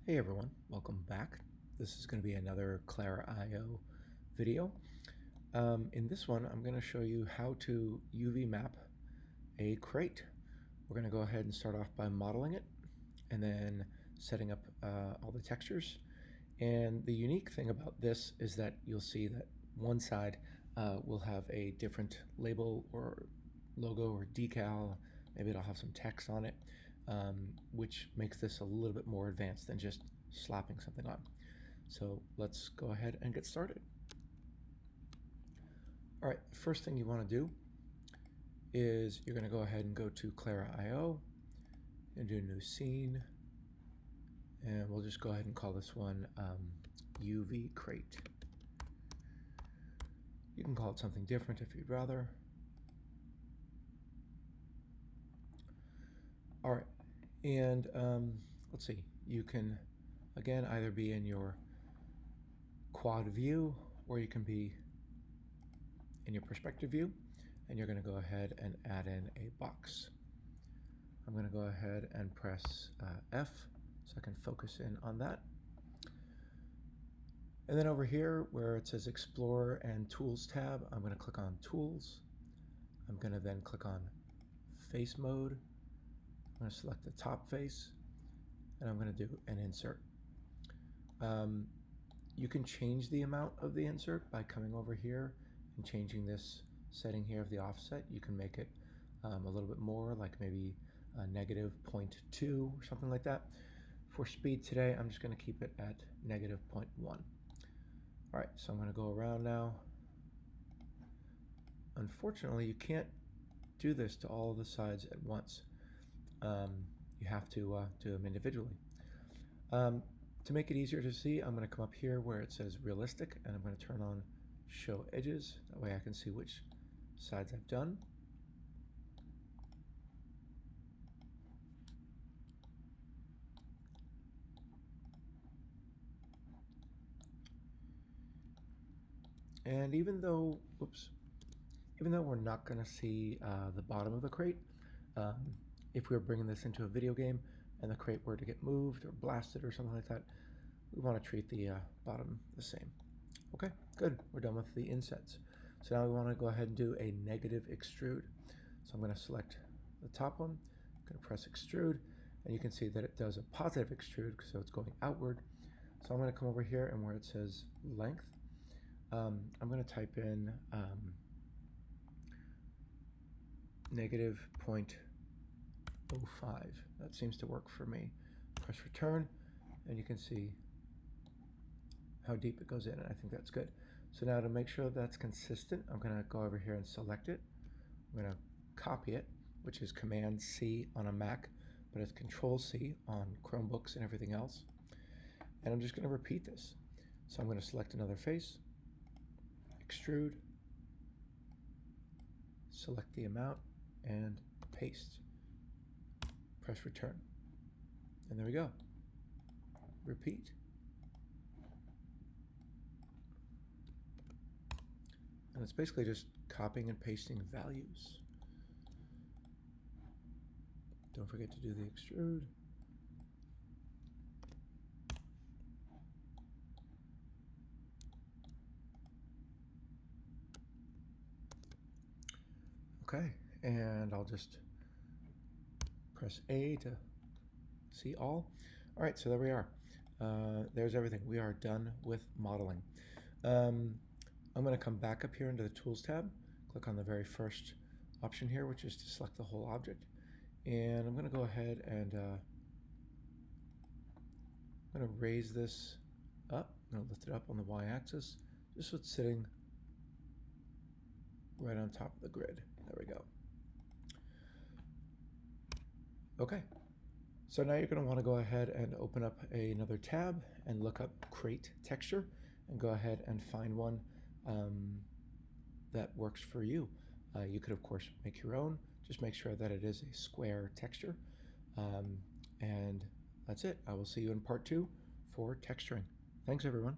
Hey everyone, welcome back. This is going to be another Clara.io video. In this one, I'm going to show you how to UV map a crate. We're going to go ahead and start off by modeling it and then setting up all the textures. And the unique thing about this is that you'll see that one side will have a different label or logo or decal. Maybe it'll have some text on it, which makes this a little bit more advanced than just slapping something on. So let's go ahead and get started. All right, first thing you want to do is you're going to go ahead and go to Clara.io and do a new scene. And we'll just go ahead and call this one UV crate. You can call it something different if you'd rather. All right, and let's see, you can again either be in your quad view or you can be in your perspective view, and you're going to go ahead and add in a box. I'm going to go ahead and press F so I can focus in on that. And then over here where it says Explore and Tools tab, I'm going to click on Tools. I'm going to then click on Face Mode. I'm going to select the top face, and I'm going to do an insert. You can change the amount of the insert by coming over here and changing this setting here of the offset. You can make it a little bit more, like maybe a -0.2 or something like that. For speed today, I'm just going to keep it at -0.1. All right, so I'm going to go around now. Unfortunately, you can't do this to all the sides at once. You have to do them individually. To make it easier to see, I'm going to come up here where it says realistic, and I'm going to turn on show edges. That way I can see which sides I've done. And even though we're not going to see the bottom of the crate, if we were bringing this into a video game and the crate were to get moved or blasted or something like that, we want to treat the bottom the same. Okay, good. We're done with the insets. So now we want to go ahead and do a negative extrude. So I'm going to select the top one, I'm going to press extrude, and you can see that it does a positive extrude, so it's going outward. So I'm going to come over here and where it says length, I'm going to type in -0.05. That seems to work for me. Press return, and you can see how deep it goes in, and I think that's good. So now to make sure that's consistent, I'm going to go over here and select it. I'm going to copy it, which is Command-C on a Mac, but it's Control-C on Chromebooks and everything else. And I'm just going to repeat this. So I'm going to select another face, extrude, select the amount, and paste. Press return. And there we go. Repeat. And it's basically just copying and pasting values. Don't forget to do the extrude. Okay, and I'll just press A to see all. All right, so there we are. There's everything. We are done with modeling. I'm going to come back up here into the Tools tab, click on the very first option here, which is to select the whole object. And I'm going to go ahead and I'm going to raise this up. I'm going to lift it up on the y-axis, just so it's sitting right on top of the grid. There we go. Okay, so now you're going to want to go ahead and open up another tab and look up crate texture and go ahead and find one that works for you. You could, of course, make your own. Just make sure that it is a square texture. And that's it. I will see you in part 2 for texturing. Thanks, everyone.